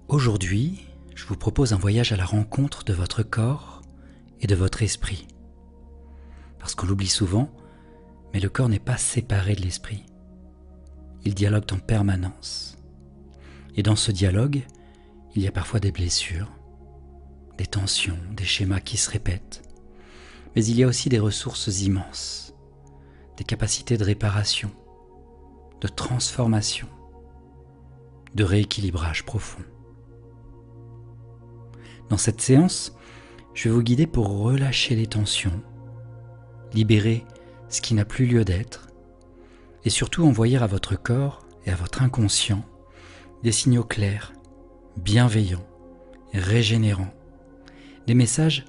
Aujourd'hui, je vous propose un voyage à la rencontre de votre corps et de votre esprit. Parce qu'on l'oublie souvent, mais le corps n'est pas séparé de l'esprit. Ils dialoguent en permanence. Et dans ce dialogue, il y a parfois des blessures, des tensions, des schémas qui se répètent. Mais il y a aussi des ressources immenses, des capacités de réparation, de transformation, de rééquilibrage profond. Dans cette séance, je vais vous guider pour relâcher les tensions, libérer ce qui n'a plus lieu d'être, et surtout envoyer à votre corps et à votre inconscient des signaux clairs, bienveillants, régénérants, des messages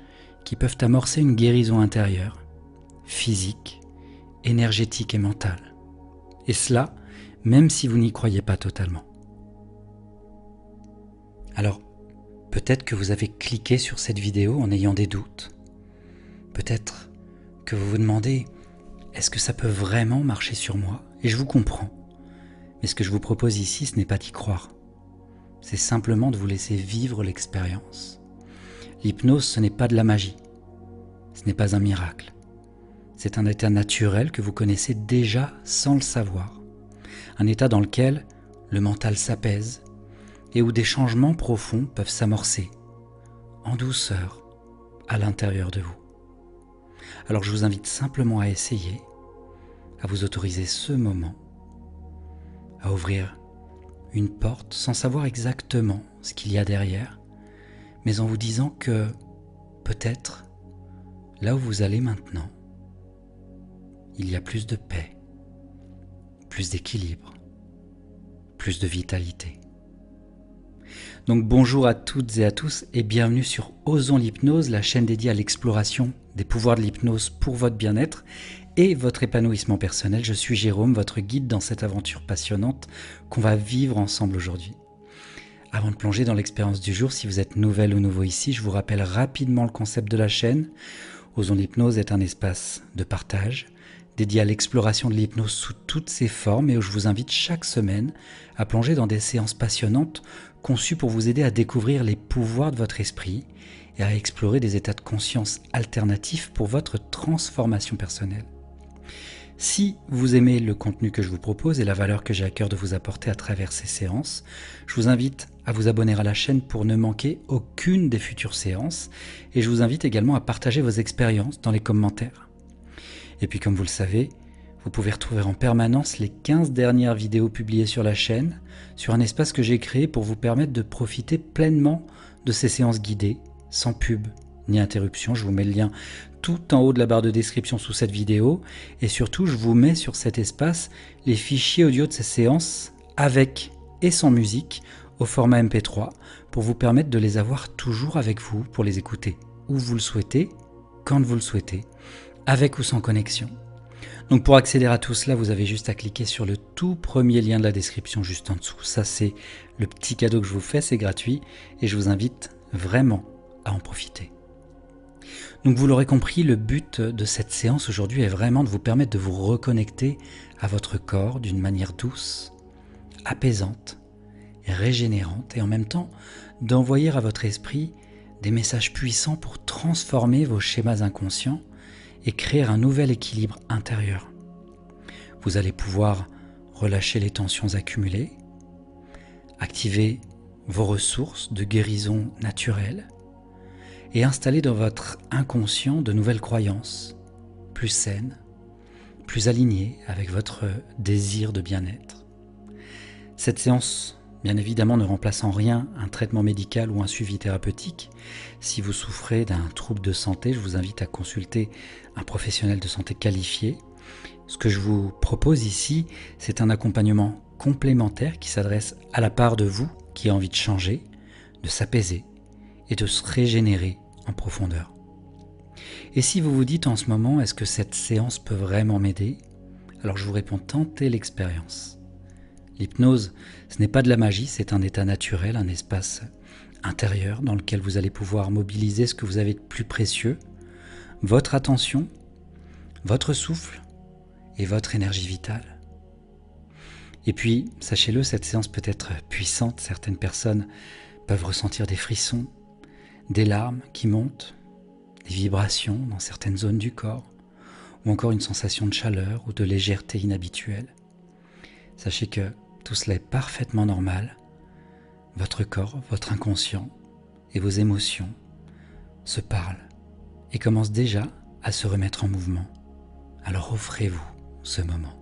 qui peuvent amorcer une guérison intérieure, physique, énergétique et mentale. Et cela, même si vous n'y croyez pas totalement. Alors, peut-être que vous avez cliqué sur cette vidéo en ayant des doutes. Peut-être que vous vous demandez, est-ce que ça peut vraiment marcher sur moi? Et je vous comprends. Mais ce que je vous propose ici, ce n'est pas d'y croire. C'est simplement de vous laisser vivre l'expérience. L'hypnose, ce n'est pas de la magie. Ce n'est pas un miracle. C'est un état naturel que vous connaissez déjà sans le savoir. Un état dans lequel le mental s'apaise et où des changements profonds peuvent s'amorcer, en douceur, à l'intérieur de vous. Alors je vous invite simplement à essayer, à vous autoriser ce moment, à ouvrir une porte sans savoir exactement ce qu'il y a derrière, mais en vous disant que peut-être, là où vous allez maintenant, il y a plus de paix, plus d'équilibre, plus de vitalité. Donc bonjour à toutes et à tous et bienvenue sur Osons l'hypnose, la chaîne dédiée à l'exploration des pouvoirs de l'hypnose pour votre bien-être et votre épanouissement personnel. Je suis Jérôme, votre guide dans cette aventure passionnante qu'on va vivre ensemble aujourd'hui. Avant de plonger dans l'expérience du jour, si vous êtes nouvelle ou nouveau ici, je vous rappelle rapidement le concept de la chaîne. Osons l'hypnose est un espace de partage dédié à l'exploration de l'hypnose sous toutes ses formes et où je vous invite chaque semaine à plonger dans des séances passionnantes conçues pour vous aider à découvrir les pouvoirs de votre esprit et à explorer des états de conscience alternatifs pour votre transformation personnelle. Si vous aimez le contenu que je vous propose et la valeur que j'ai à cœur de vous apporter à travers ces séances, je vous invite à vous abonner à la chaîne pour ne manquer aucune des futures séances et je vous invite également à partager vos expériences dans les commentaires. Et puis comme vous le savez, vous pouvez retrouver en permanence les 15 dernières vidéos publiées sur la chaîne, sur un espace que j'ai créé pour vous permettre de profiter pleinement de ces séances guidées, sans pub ni interruption. Je vous mets le lien tout en haut de la barre de description sous cette vidéo. Et surtout, je vous mets sur cet espace les fichiers audio de ces séances avec et sans musique au format MP3 pour vous permettre de les avoir toujours avec vous pour les écouter où vous le souhaitez, quand vous le souhaitez, avec ou sans connexion. Donc pour accéder à tout cela, vous avez juste à cliquer sur le tout premier lien de la description juste en dessous. Ça c'est le petit cadeau que je vous fais, c'est gratuit et je vous invite vraiment à en profiter. Donc vous l'aurez compris, le but de cette séance aujourd'hui est vraiment de vous permettre de vous reconnecter à votre corps d'une manière douce, apaisante, régénérante et en même temps d'envoyer à votre esprit des messages puissants pour transformer vos schémas inconscients et créer un nouvel équilibre intérieur. Vous allez pouvoir relâcher les tensions accumulées, activer vos ressources de guérison naturelle et installer dans votre inconscient de nouvelles croyances, plus saines, plus alignées avec votre désir de bien-être. Cette séance, bien évidemment, ne remplace en rien un traitement médical ou un suivi thérapeutique. Si vous souffrez d'un trouble de santé, je vous invite à consulter un professionnel de santé qualifié. Ce que je vous propose ici, c'est un accompagnement complémentaire qui s'adresse à la part de vous qui a envie de changer, de s'apaiser et de se régénérer en profondeur. Et si vous vous dites en ce moment, est-ce que cette séance peut vraiment m'aider? Alors je vous réponds, tentez l'expérience. L'hypnose, ce n'est pas de la magie, c'est un état naturel, un espace intérieur dans lequel vous allez pouvoir mobiliser ce que vous avez de plus précieux, votre attention, votre souffle et votre énergie vitale. Et puis, sachez-le, cette séance peut être puissante. Certaines personnes peuvent ressentir des frissons, des larmes qui montent, des vibrations dans certaines zones du corps, ou encore une sensation de chaleur ou de légèreté inhabituelle. Sachez que tout cela est parfaitement normal. Votre corps, votre inconscient et vos émotions se parlent et commencent déjà à se remettre en mouvement. Alors offrez-vous ce moment.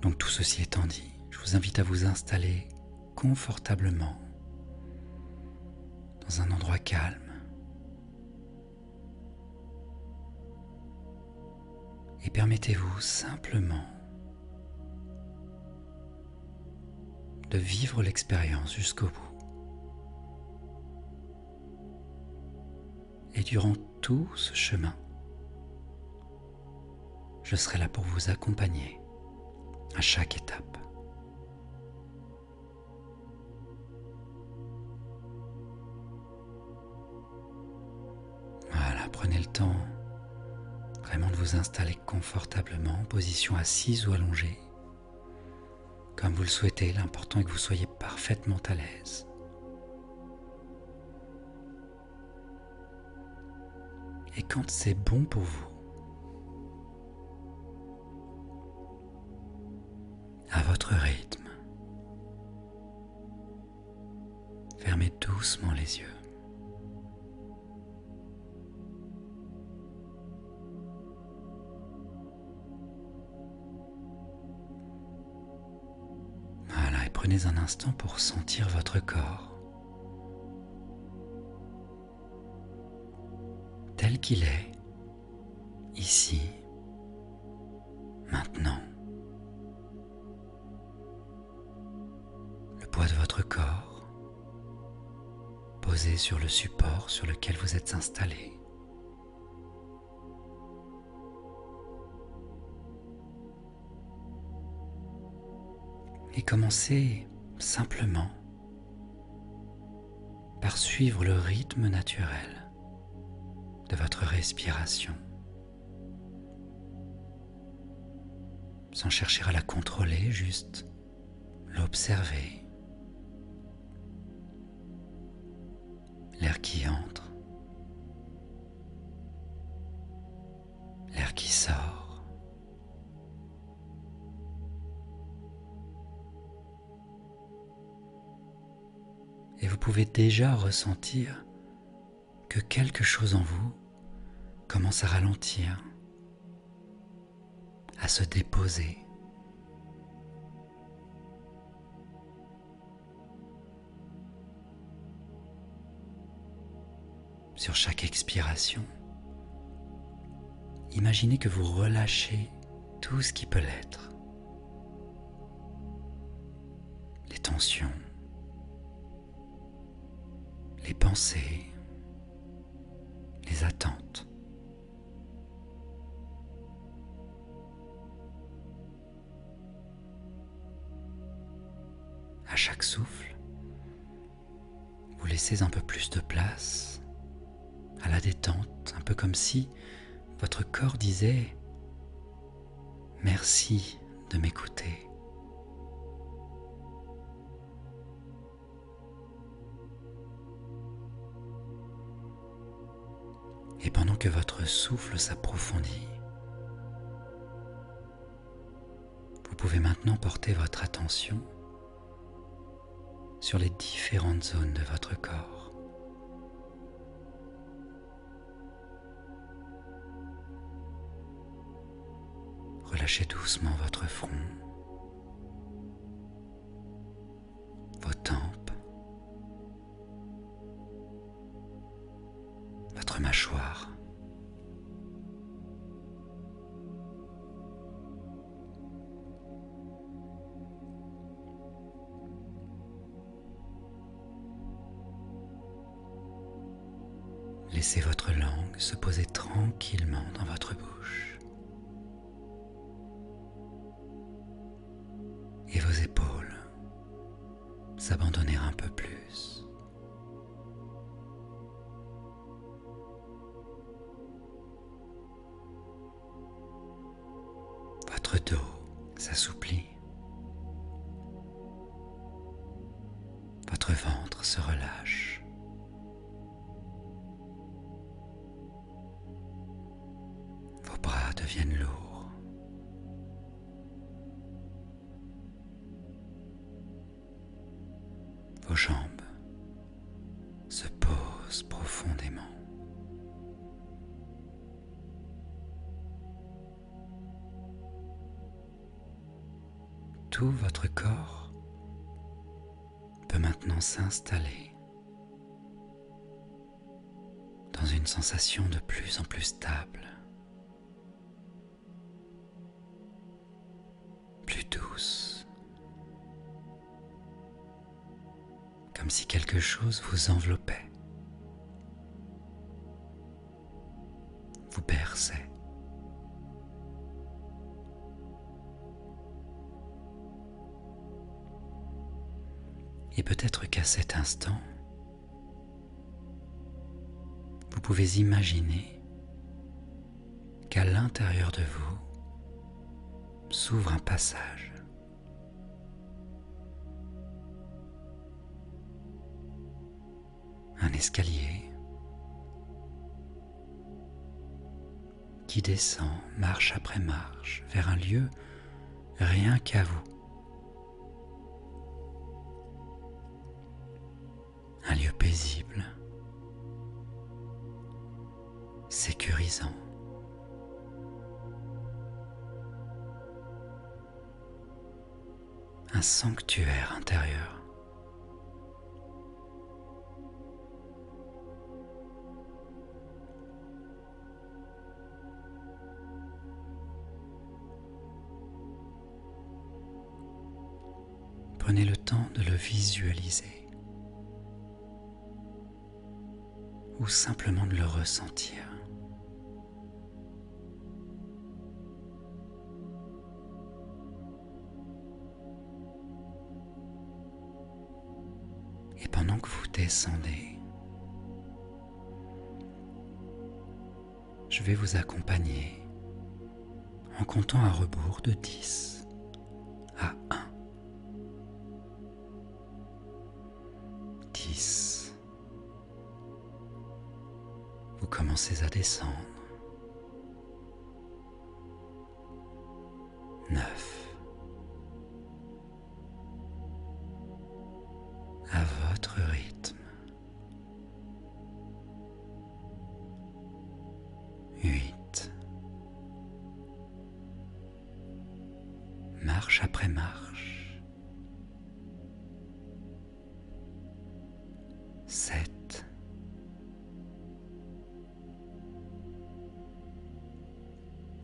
Donc tout ceci étant dit, je vous invite à vous installer confortablement dans un endroit calme et permettez-vous simplement de vivre l'expérience jusqu'au bout. Et durant tout ce chemin, je serai là pour vous accompagner à chaque étape. Voilà, prenez le temps vraiment de vous installer confortablement en position assise ou allongée. Comme vous le souhaitez, l'important est que vous soyez parfaitement à l'aise. Et quand c'est bon pour vous, à votre rythme, fermez doucement les yeux. Voilà, et prenez un instant pour sentir votre corps tel qu'il est, ici, maintenant. Le poids de votre corps posé sur le support sur lequel vous êtes installé. Et commencez simplement par suivre le rythme naturel de votre respiration, sans chercher à la contrôler, juste l'observer. L'air qui entre, l'air qui sort. Et vous pouvez déjà ressentir que quelque chose en vous commence à ralentir, à se déposer. Sur chaque expiration, imaginez que vous relâchez tout ce qui peut l'être. Les tensions, les pensées, les attentes. À chaque souffle, vous laissez un peu plus de place à la détente, un peu comme si votre corps disait « Merci de m'écouter ». Et pendant que votre souffle s'approfondit, vous pouvez maintenant porter votre attention sur les différentes zones de votre corps. Relâchez doucement votre front, vos tempes, votre mâchoire. Laissez votre langue se poser tranquillement dans votre bouche. Et vos épaules s'abandonner un peu plus. Votre dos s'assouplit. Votre ventre se relâche. Vos bras deviennent lourds. Vos jambes se posent profondément. Tout votre corps peut maintenant s'installer dans une sensation de plus en plus stable, plus douce, comme si quelque chose vous enveloppait, vous berçait. Et peut-être qu'à cet instant, vous pouvez imaginer qu'à l'intérieur de vous s'ouvre un passage. Un escalier qui descend marche après marche vers un lieu rien qu'à vous. Un lieu paisible, sécurisant, un sanctuaire intérieur. Prenez le temps de le visualiser ou simplement de le ressentir. Et pendant que vous descendez, je vais vous accompagner en comptant à rebours de 10 à 1. 10. Vous commencez à descendre. 9. À votre rythme. 8. Marche après marche. 7.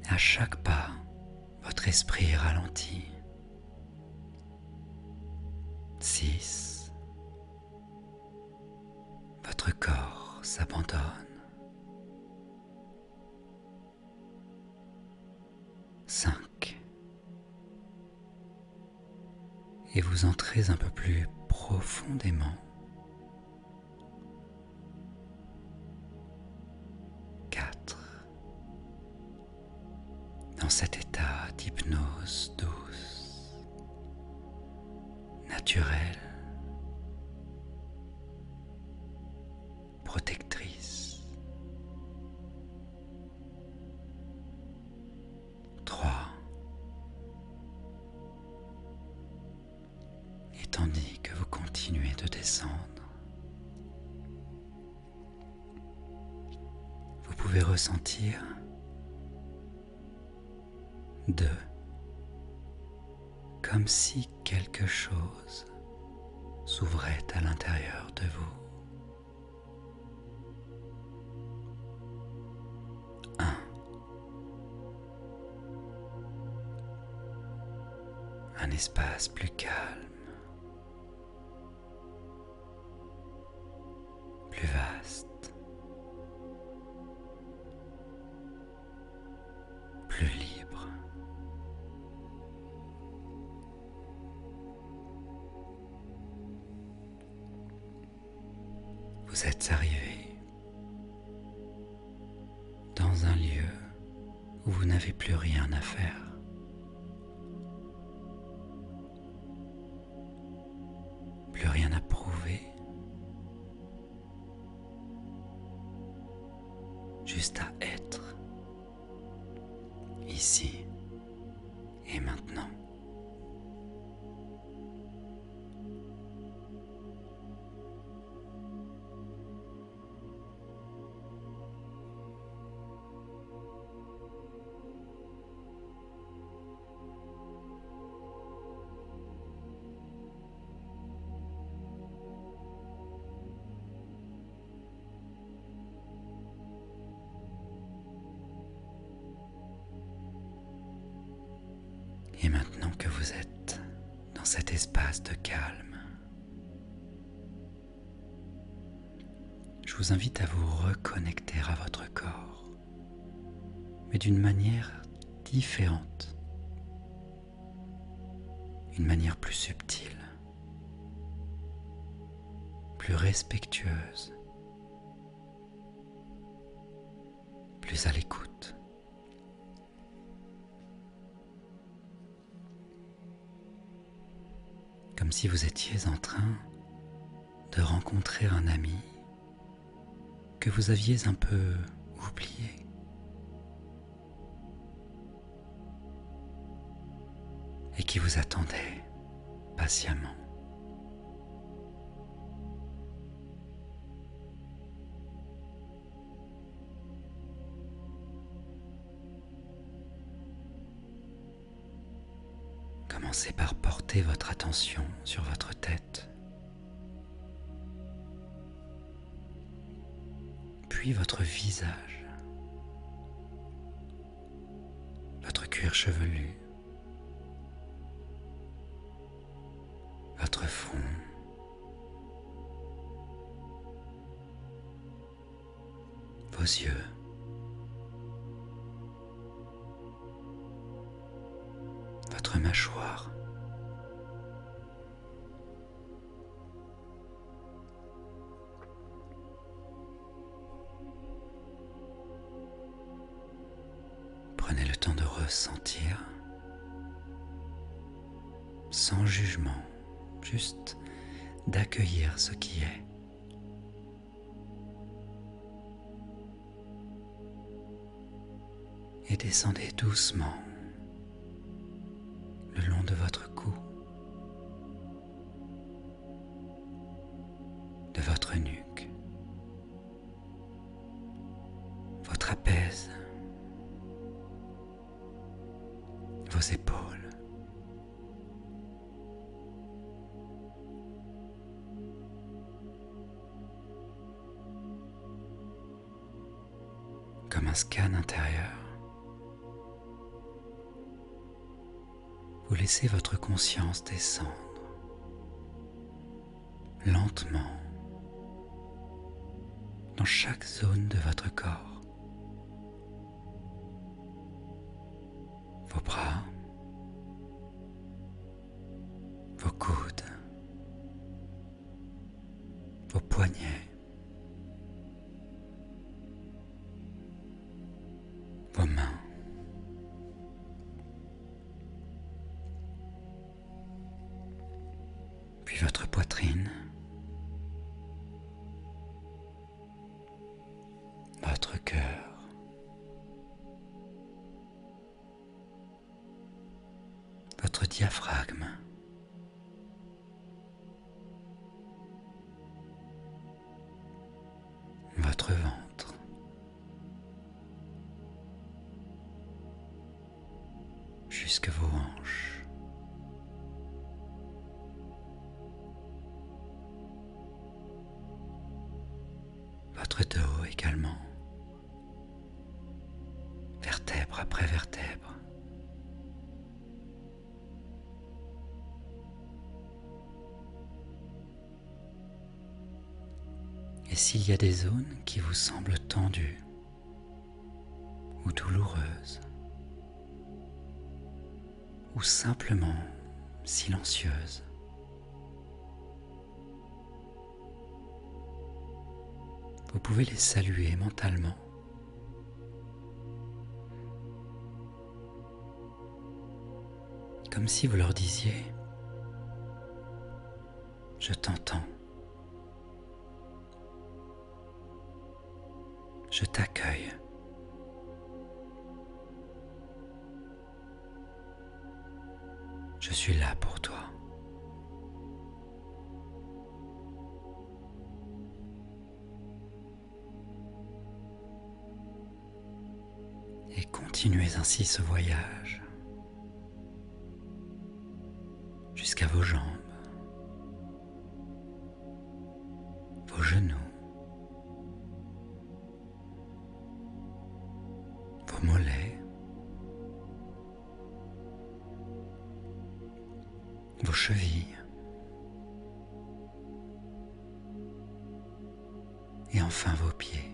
À chaque pas, votre esprit ralentit. 6. Votre corps s'abandonne. 5. Et vous entrez un peu plus profondément. 4. Dans cet état d'hypnose douce, naturelle, protectrice. 3. Et tandis que vous continuez de descendre, vous pouvez ressentir 2. Comme si quelque chose s'ouvrait à l'intérieur de vous. 1. Un espace plus calme, plus vaste, plus libre. Vous êtes arrivé dans un lieu où vous n'avez plus rien à faire. Plus rien à prouver. juste à être, ici et maintenant. Et maintenant que vous êtes dans cet espace de calme, je vous invite à vous reconnecter à votre corps, mais d'une manière différente, une manière plus subtile, plus respectueuse, plus à l'écoute. Comme si vous étiez en train de rencontrer un ami que vous aviez un peu oublié. Et qui vous attendait patiemment. Commencez par porter votre attention sur votre tête, puis votre visage, votre cuir chevelu, votre front, vos yeux, votre mâchoire, prenez le temps de ressentir, sans jugement, juste d'accueillir ce qui est. Et descendez doucement le long de votre cou, de votre nuque, vos trapèzes, vos épaules. Comme un scan intérieur, vous laissez votre conscience descendre lentement dans chaque zone de votre corps. Vos bras, vos coudes, vos poignets, vos mains, puis votre poitrine, votre cœur, votre diaphragme, votre ventre, jusque vos hanches, votre dos également, vertèbre après vertèbre. Et s'il y a des zones qui vous semblent tendues ou douloureuses, ou simplement silencieuses, vous pouvez les saluer mentalement. Comme si vous leur disiez « Je t'entends, je t'accueille ». Je suis là pour toi. Et continuez ainsi ce voyage jusqu'à vos jambes, vos genoux, vos mollets, vos chevilles et enfin vos pieds.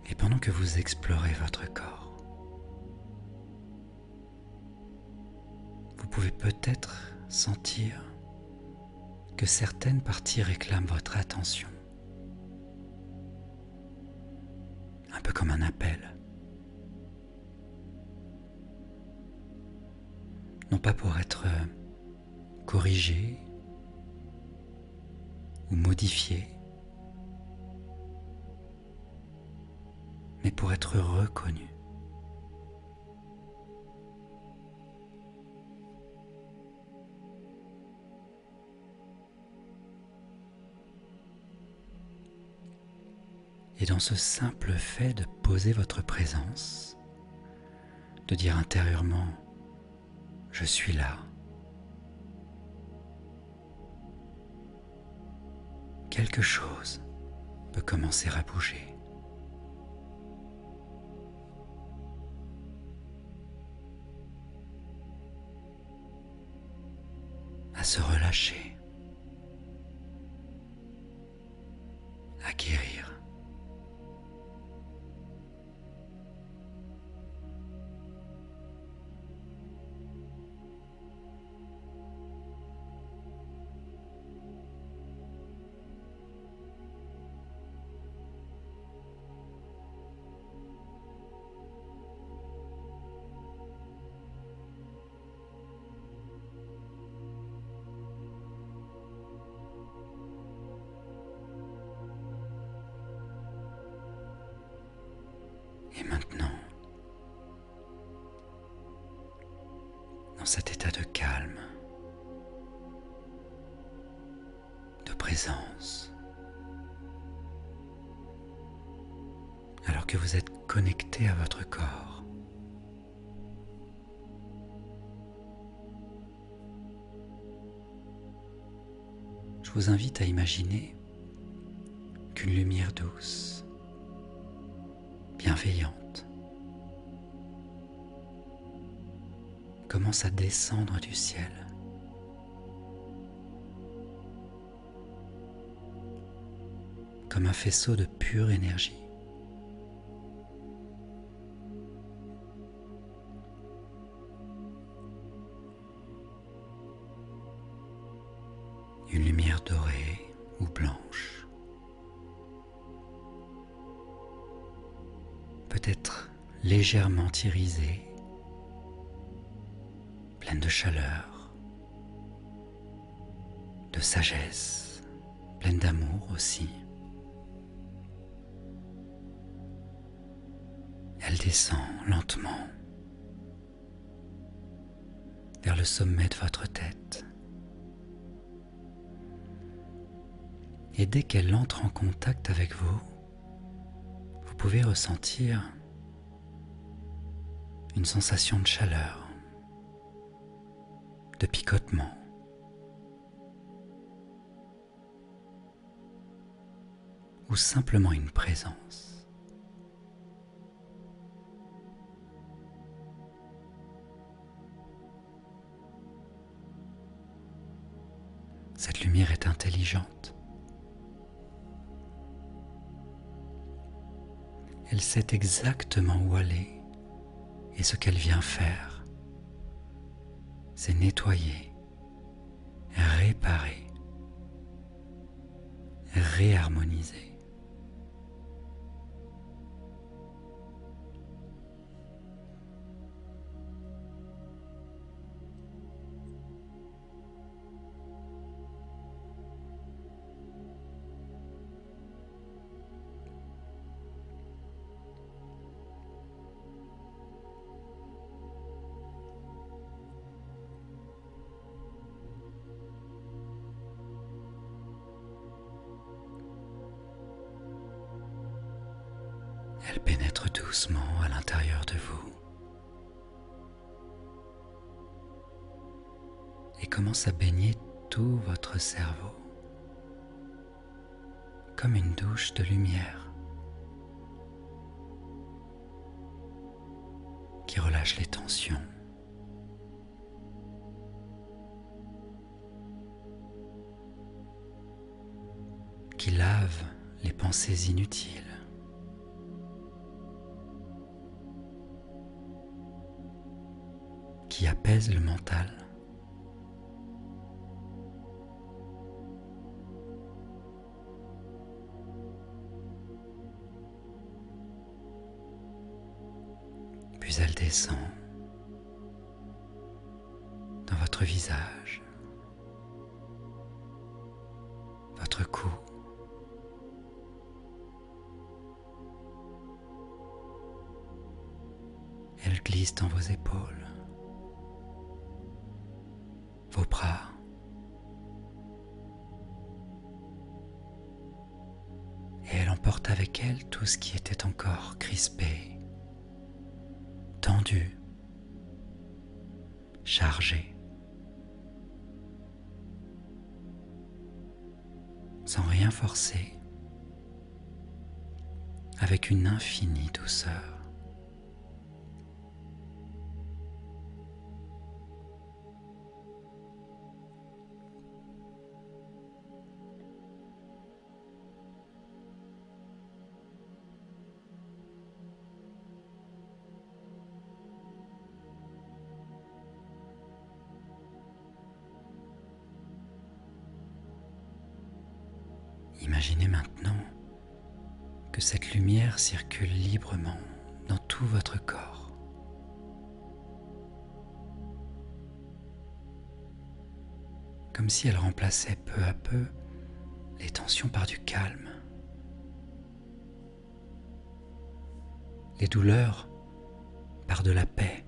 Et pendant que vous explorez votre corps, vous pouvez peut-être sentir que certaines parties réclament votre attention. Un peu comme un appel. Non pas pour être corrigé ou modifié, mais pour être reconnu. Et dans ce simple fait de poser votre présence, de dire intérieurement « Je suis là », quelque chose peut commencer à bouger. À se relâcher, à guérir. Et maintenant, dans cet état de calme, de présence, alors que vous êtes connecté à votre corps, je vous invite à imaginer qu'une lumière douce, bienveillante, commence à descendre du ciel. Comme un faisceau de pure énergie. Une lumière dorée ou blanche. Peut-être légèrement irisée, pleine de chaleur, de sagesse, pleine d'amour aussi. Elle descend lentement vers le sommet de votre tête. Et dès qu'elle entre en contact avec vous, vous pouvez ressentir une sensation de chaleur, de picotement, ou simplement une présence. Cette lumière est intelligente. Elle sait exactement où aller et ce qu'elle vient faire. C'est nettoyer, réparer, réharmoniser. Elle pénètre doucement à l'intérieur de vous et commence à baigner tout votre cerveau comme une douche de lumière qui relâche les tensions, qui lave les pensées inutiles, qui apaise le mental. Puis elle descend dans votre visage, votre cou, elle glisse dans vos épaules, vos bras, et elle emporte avec elle tout ce qui était encore crispé, tendu, chargé, sans rien forcer, avec une infinie douceur. Imaginez maintenant que cette lumière circule librement dans tout votre corps. Comme si elle remplaçait peu à peu les tensions par du calme, les douleurs par de la paix,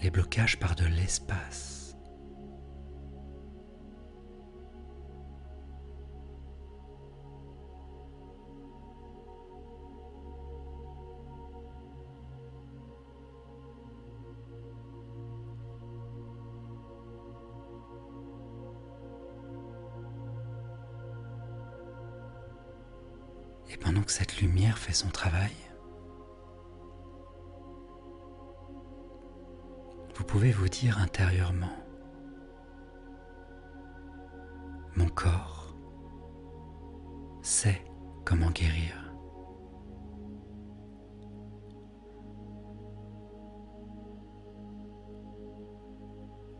les blocages par de l'espace. Et pendant que cette lumière fait son travail, vous pouvez vous dire intérieurement: mon corps sait comment guérir.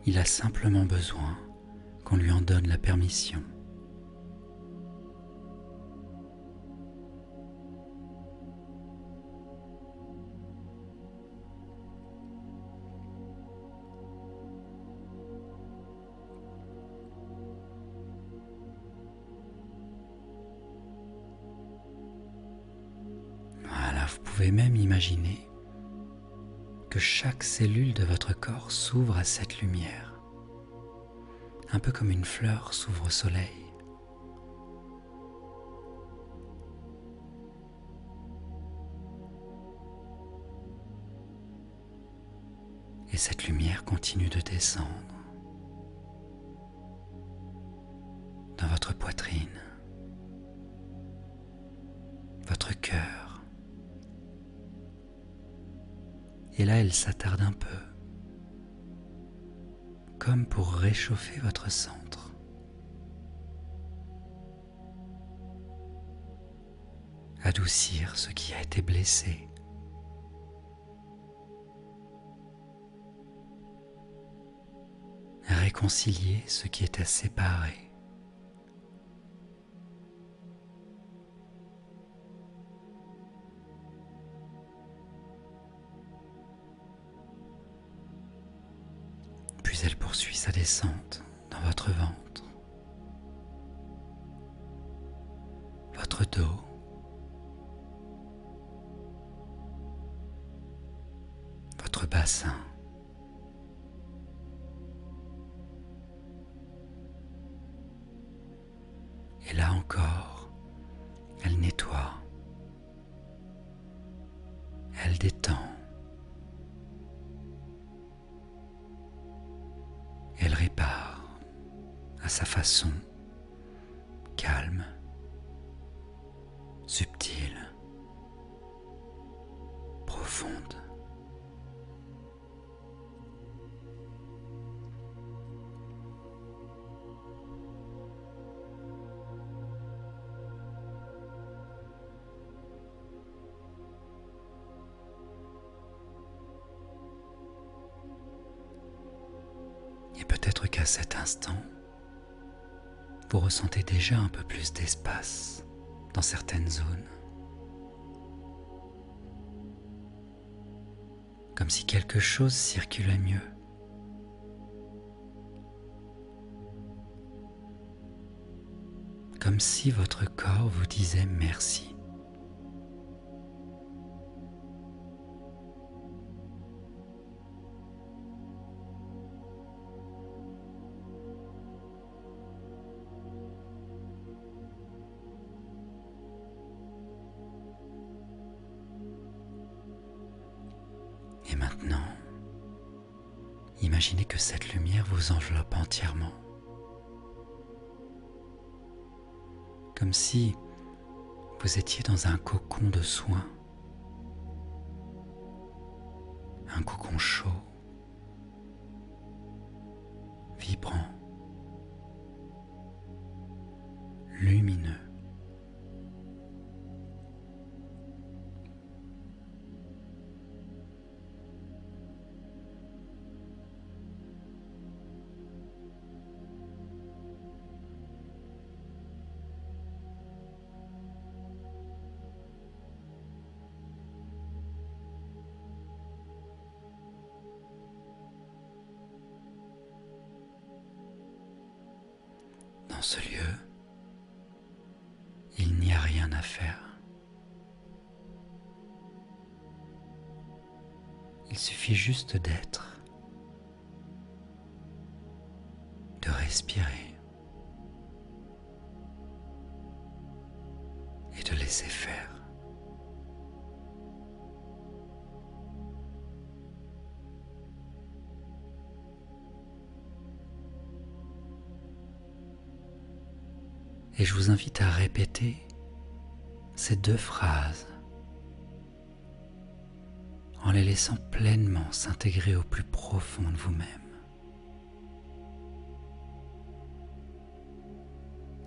Il a simplement besoin qu'on lui en donne la permission. Voilà, vous pouvez même imaginer que chaque cellule de votre corps s'ouvre à cette lumière, un peu comme une fleur s'ouvre au soleil. Et cette lumière continue de descendre dans votre poitrine, votre cœur. Et là, elle s'attarde un peu, comme pour réchauffer votre centre. Adoucir ce qui a été blessé. Réconcilier ce qui était séparé. Puis elle poursuit sa descente dans votre ventre, votre dos, votre bassin, encore, elle nettoie, elle détend, elle répare à sa façon, calme, subtile, profonde. Et peut-être qu'à cet instant, vous ressentez déjà un peu plus d'espace dans certaines zones. Comme si quelque chose circulait mieux. Comme si votre corps vous disait merci. Et maintenant, imaginez que cette lumière vous enveloppe entièrement. Comme si vous étiez dans un cocon de soins. Un cocon chaud, vibrant, lumineux. Dans ce lieu, il n'y a rien à faire. Il suffit juste d'être, de respirer et de laisser faire. Et je vous invite à répéter ces 2 phrases en les laissant pleinement s'intégrer au plus profond de vous-même.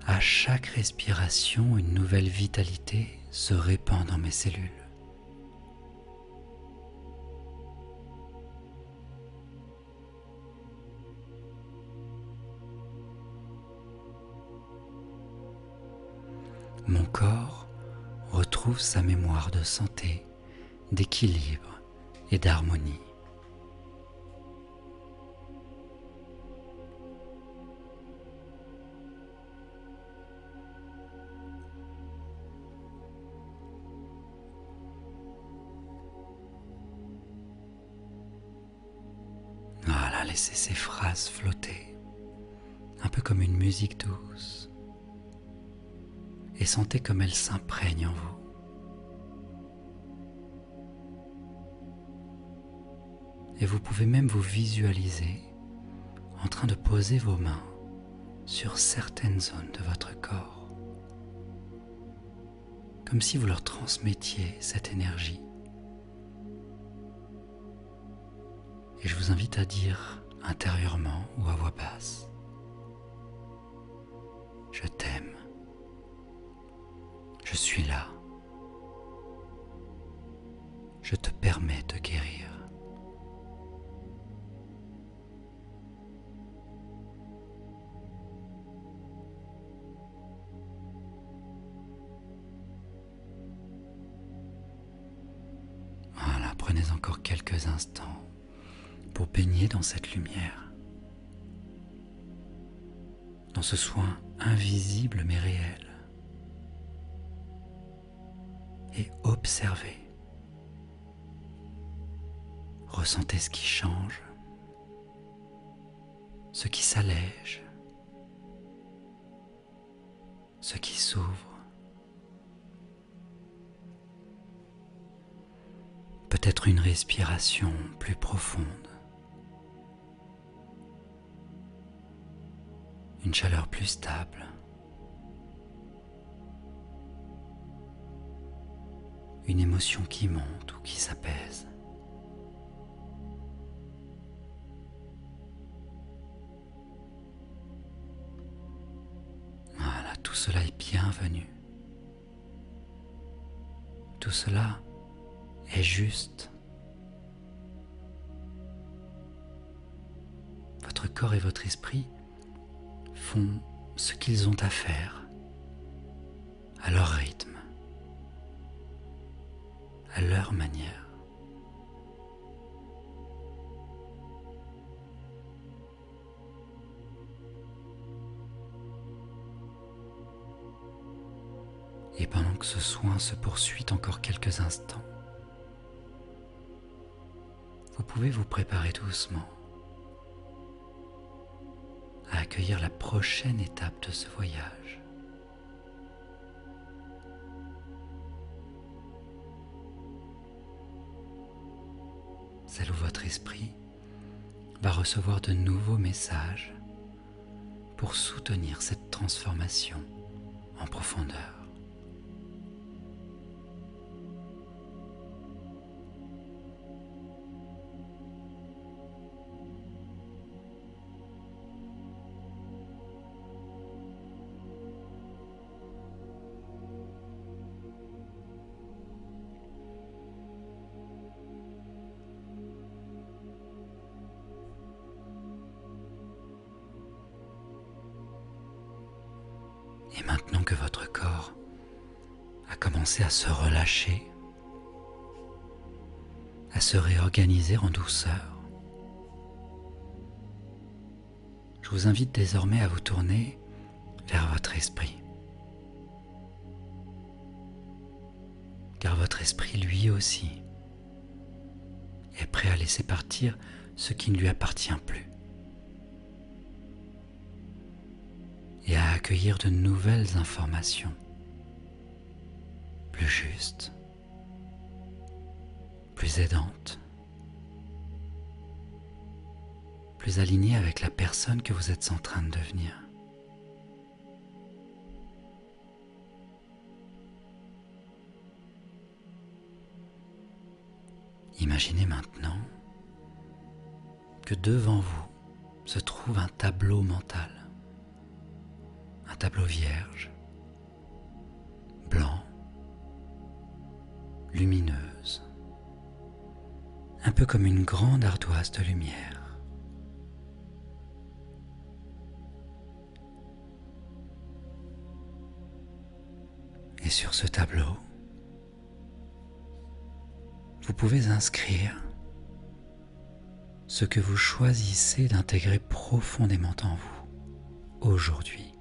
À chaque respiration, une nouvelle vitalité se répand dans mes cellules. Mon corps retrouve sa mémoire de santé, d'équilibre et d'harmonie. Voilà, laissez ces phrases flotter, un peu comme une musique douce. Et sentez comme elle s'imprègne en vous. Et vous pouvez même vous visualiser en train de poser vos mains sur certaines zones de votre corps, comme si vous leur transmettiez cette énergie. Et je vous invite à dire intérieurement ou à voix basse: je t'aime. Je suis là. Je te permets de guérir. Voilà, prenez encore quelques instants pour baigner dans cette lumière, dans ce soin invisible mais réel. Et observez. Ressentez ce qui change, ce qui s'allège, ce qui s'ouvre. Peut-être une respiration plus profonde. Une chaleur plus stable. Une émotion qui monte ou qui s'apaise. Voilà, tout cela est bienvenu. Tout cela est juste. Votre corps et votre esprit font ce qu'ils ont à faire, à leur rythme, à leur manière. Et pendant que ce soin se poursuit encore quelques instants, vous pouvez vous préparer doucement à accueillir la prochaine étape de ce voyage. Celle où votre esprit va recevoir de nouveaux messages pour soutenir cette transformation en profondeur. Et maintenant que votre corps a commencé à se relâcher, à se réorganiser en douceur, je vous invite désormais à vous tourner vers votre esprit. Car votre esprit, lui aussi, est prêt à laisser partir ce qui ne lui appartient plus et à accueillir de nouvelles informations, plus justes, plus aidantes, plus alignées avec la personne que vous êtes en train de devenir. Imaginez maintenant que devant vous se trouve un tableau mental, un tableau vierge, blanc, lumineuse, un peu comme une grande ardoise de lumière. Et sur ce tableau, vous pouvez inscrire ce que vous choisissez d'intégrer profondément en vous aujourd'hui.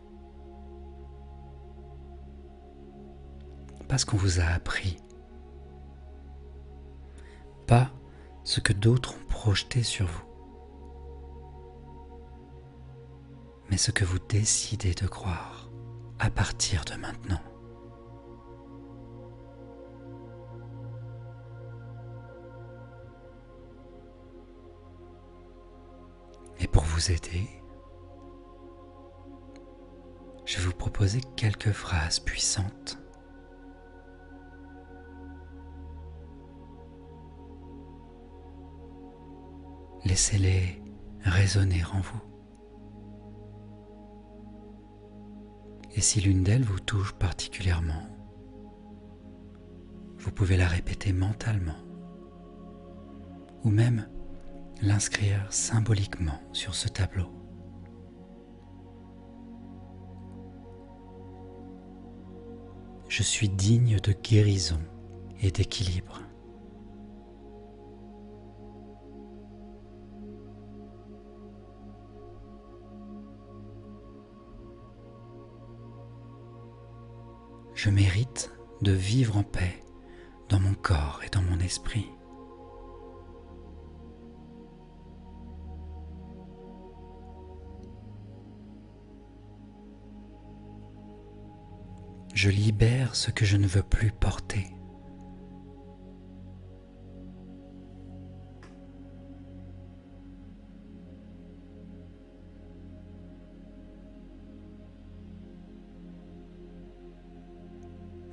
Pas ce qu'on vous a appris, pas ce que d'autres ont projeté sur vous, mais ce que vous décidez de croire à partir de maintenant. Et pour vous aider, je vais vous proposer quelques phrases puissantes. Laissez-les résonner en vous. Et si l'une d'elles vous touche particulièrement, vous pouvez la répéter mentalement ou même l'inscrire symboliquement sur ce tableau. Je suis digne de guérison et d'équilibre. Je mérite de vivre en paix dans mon corps et dans mon esprit. Je libère ce que je ne veux plus porter.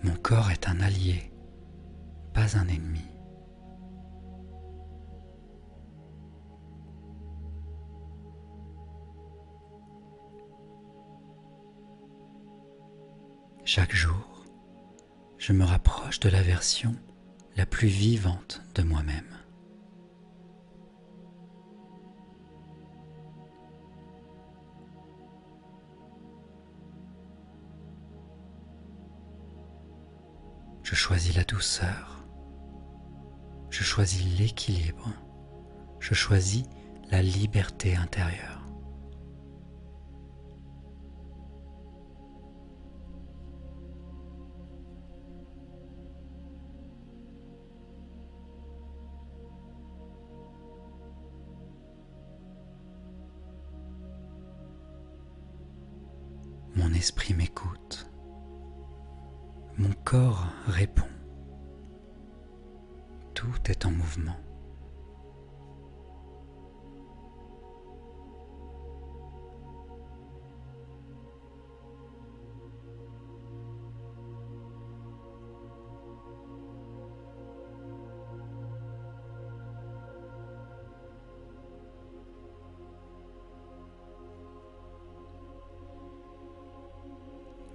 Mon corps est un allié, pas un ennemi. Chaque jour, je me rapproche de la version la plus vivante de moi-même. Je choisis la douceur, je choisis l'équilibre, je choisis la liberté intérieure. Mon esprit m'écoute, mon corps répond, tout est en mouvement.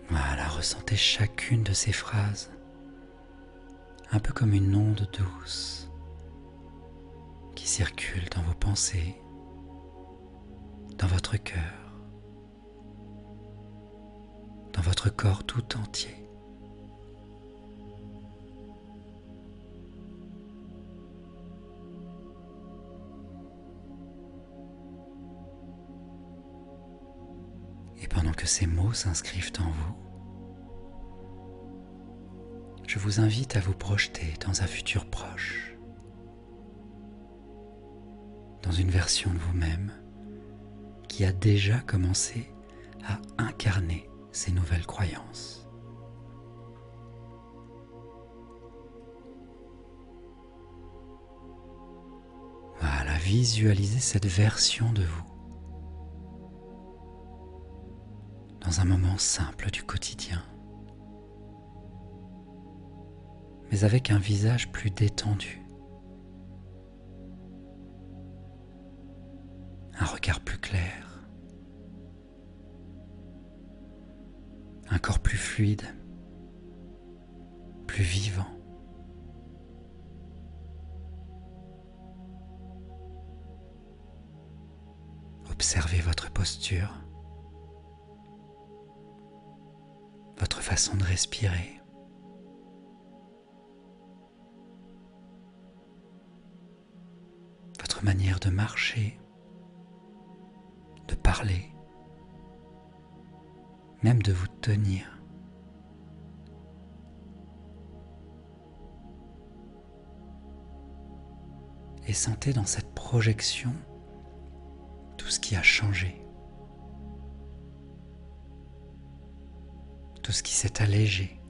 Voilà, ressentez chacune de ces phrases, un peu comme une onde douce qui circule dans vos pensées, dans votre cœur, dans votre corps tout entier. Et pendant que ces mots s'inscrivent en vous, je vous invite à vous projeter dans un futur proche, dans une version de vous-même qui a déjà commencé à incarner ces nouvelles croyances. Voilà, visualisez cette version de vous dans un moment simple du quotidien, mais avec un visage plus détendu, un regard plus clair, un corps plus fluide, plus vivant. Observez votre posture, votre façon de respirer. Votre manière de marcher, de parler, même de vous tenir. Et sentez dans cette projection tout ce qui a changé, tout ce qui s'est allégé,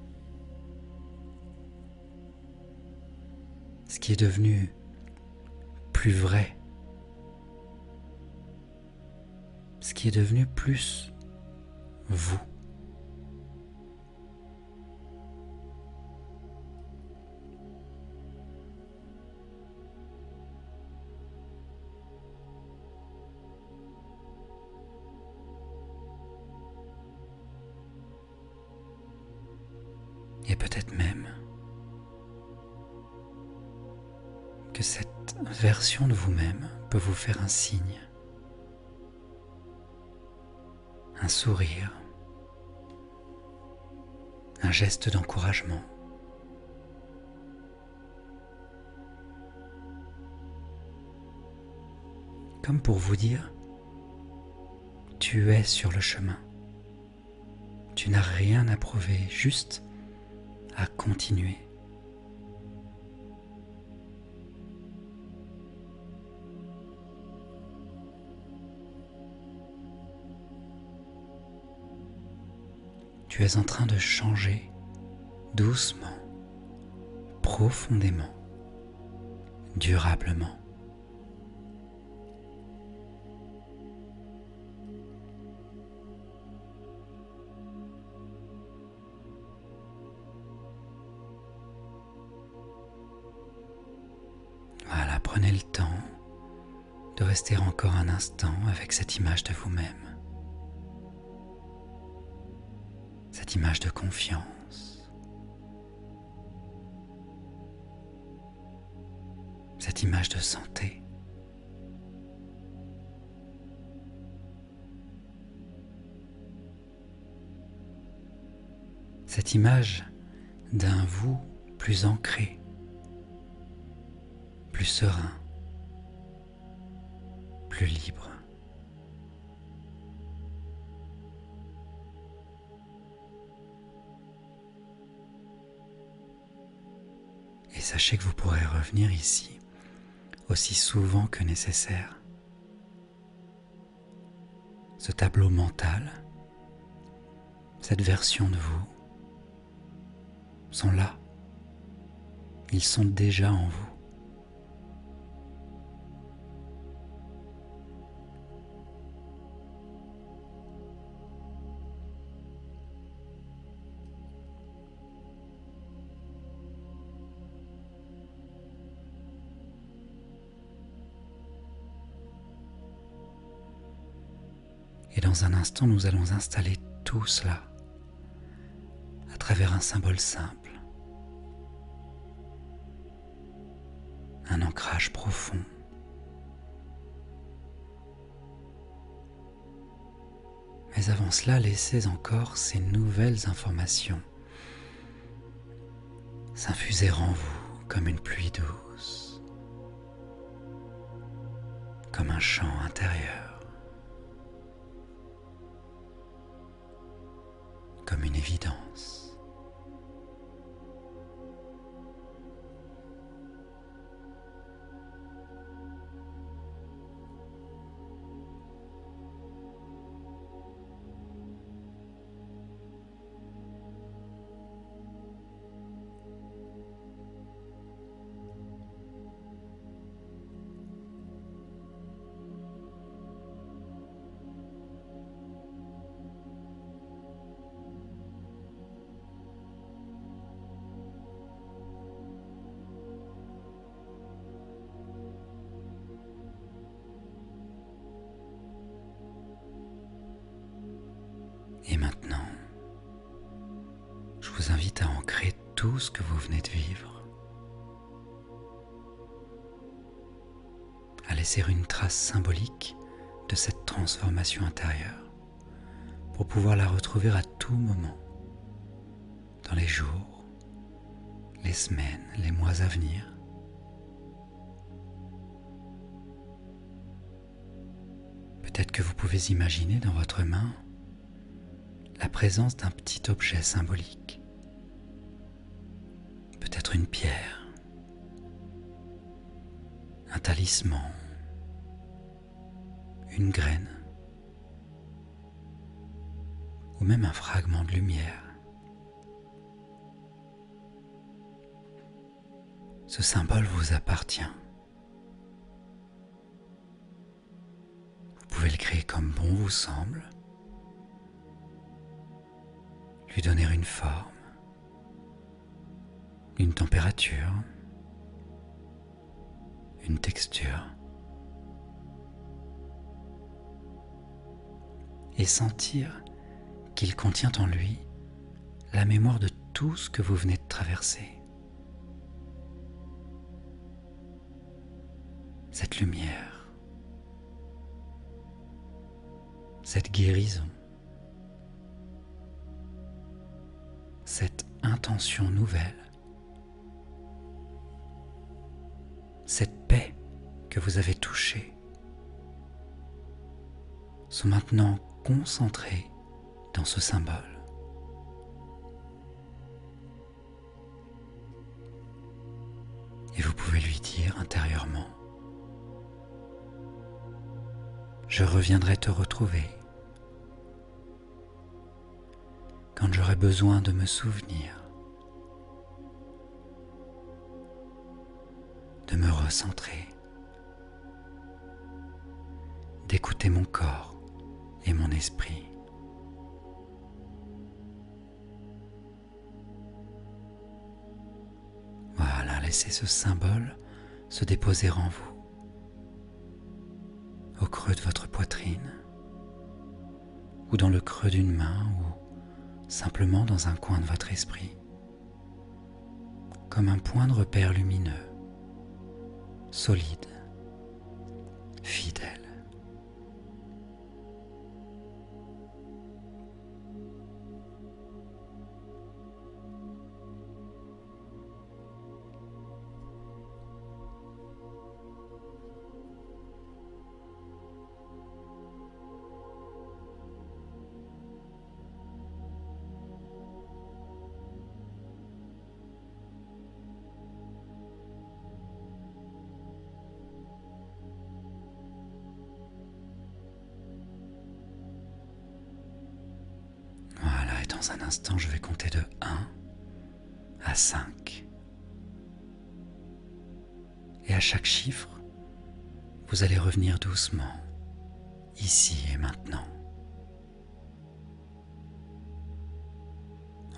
ce qui est devenu plus vrai, ce qui est devenu plus vous. Et peut-être même que cette version de vous-même peut vous faire un signe, un sourire, un geste d'encouragement. Comme pour vous dire, tu es sur le chemin. Tu n'as rien à prouver, juste à continuer. Tu es en train de changer doucement, profondément, durablement. Voilà, prenez le temps de rester encore un instant avec cette image de vous-même, cette image de confiance, cette image de santé. Cette image d'un vous plus ancré, plus serein, plus libre. Et sachez que vous pourrez revenir ici aussi souvent que nécessaire. Ce tableau mental, cette version de vous, sont là. Ils sont déjà en vous. Et dans un instant, nous allons installer tout cela à travers un symbole simple, un ancrage profond. Mais avant cela, laissez encore ces nouvelles informations s'infuser en vous comme une pluie douce, comme un chant intérieur, comme une évidence. Et maintenant, je vous invite à ancrer tout ce que vous venez de vivre, à laisser une trace symbolique de cette transformation intérieure pour pouvoir la retrouver à tout moment, dans les jours, les semaines, les mois à venir. Peut-être que vous pouvez imaginer dans votre main la présence d'un petit objet symbolique, peut-être une pierre, un talisman, une graine, ou même un fragment de lumière. Ce symbole vous appartient. Vous pouvez le créer comme bon vous semble, lui donner une forme, une température, une texture, et sentir qu'il contient en lui la mémoire de tout ce que vous venez de traverser. Cette lumière, cette guérison, cette intention nouvelle, cette paix que vous avez touchée, sont maintenant concentrés dans ce symbole. Et vous pouvez lui dire intérieurement: je reviendrai te retrouver quand j'aurai besoin de me souvenir recentrer, d'écouter mon corps et mon esprit. Voilà, laissez ce symbole se déposer en vous, au creux de votre poitrine, ou dans le creux d'une main, ou simplement dans un coin de votre esprit, comme un point de repère lumineux, solide, fidèle. Voilà, et dans un instant, je vais compter de 1 à 5. Et à chaque chiffre, vous allez revenir doucement, ici et maintenant,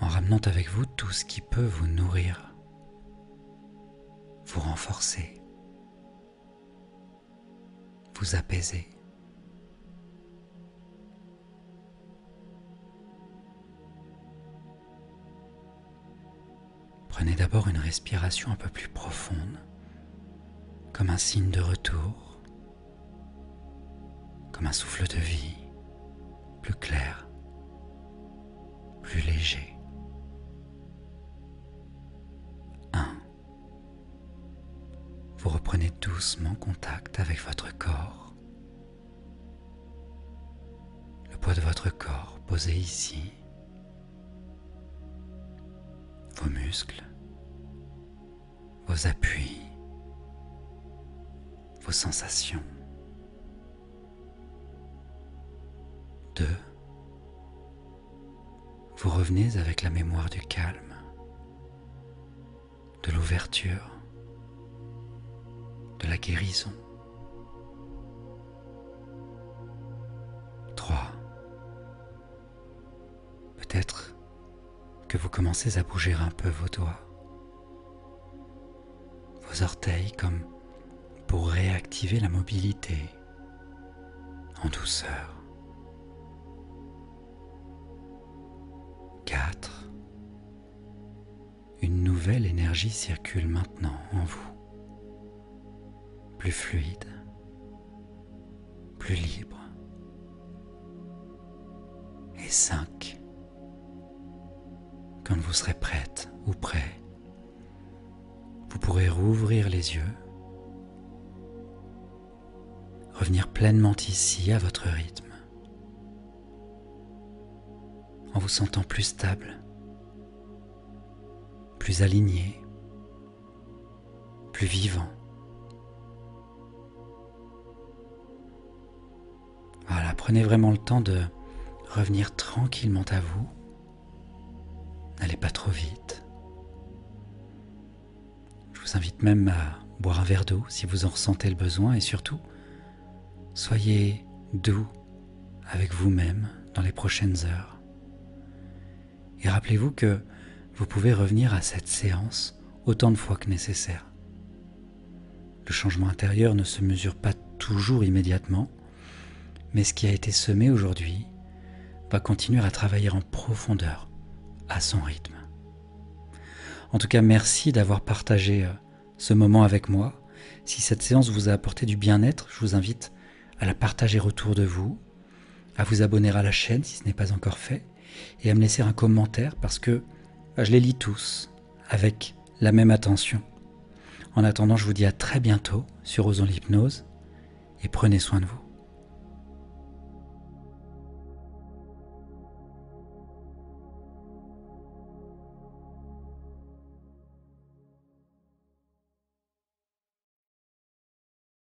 en ramenant avec vous tout ce qui peut vous nourrir, vous renforcer, vous apaiser. Prenez d'abord une respiration un peu plus profonde, comme un signe de retour, comme un souffle de vie, plus clair, plus léger. 1. Vous reprenez doucement contact avec votre corps, le poids de votre corps posé ici, vos muscles, vos appuis, vos sensations. 2. Vous revenez avec la mémoire du calme, de l'ouverture, de la guérison. 3. Peut-être que vous commencez à bouger un peu vos doigts, vos orteils, comme pour réactiver la mobilité en douceur. 4. Une nouvelle énergie circule maintenant en vous, plus fluide, plus libre. Et 5. Quand vous serez prête ou prêt, vous pourrez rouvrir les yeux, revenir pleinement ici à votre rythme, en vous sentant plus stable, plus aligné, plus vivant. Voilà, prenez vraiment le temps de revenir tranquillement à vous. N'allez pas trop vite. Je vous invite même à boire un verre d'eau si vous en ressentez le besoin, et surtout, soyez doux avec vous-même dans les prochaines heures. Et rappelez-vous que vous pouvez revenir à cette séance autant de fois que nécessaire. Le changement intérieur ne se mesure pas toujours immédiatement, mais ce qui a été semé aujourd'hui va continuer à travailler en profondeur, à son rythme. En tout cas, merci d'avoir partagé ce moment avec moi. Si cette séance vous a apporté du bien-être, je vous invite à la partager autour de vous, à vous abonner à la chaîne si ce n'est pas encore fait, et à me laisser un commentaire parce que je les lis tous avec la même attention. En attendant, je vous dis à très bientôt sur Osons l'hypnose et prenez soin de vous.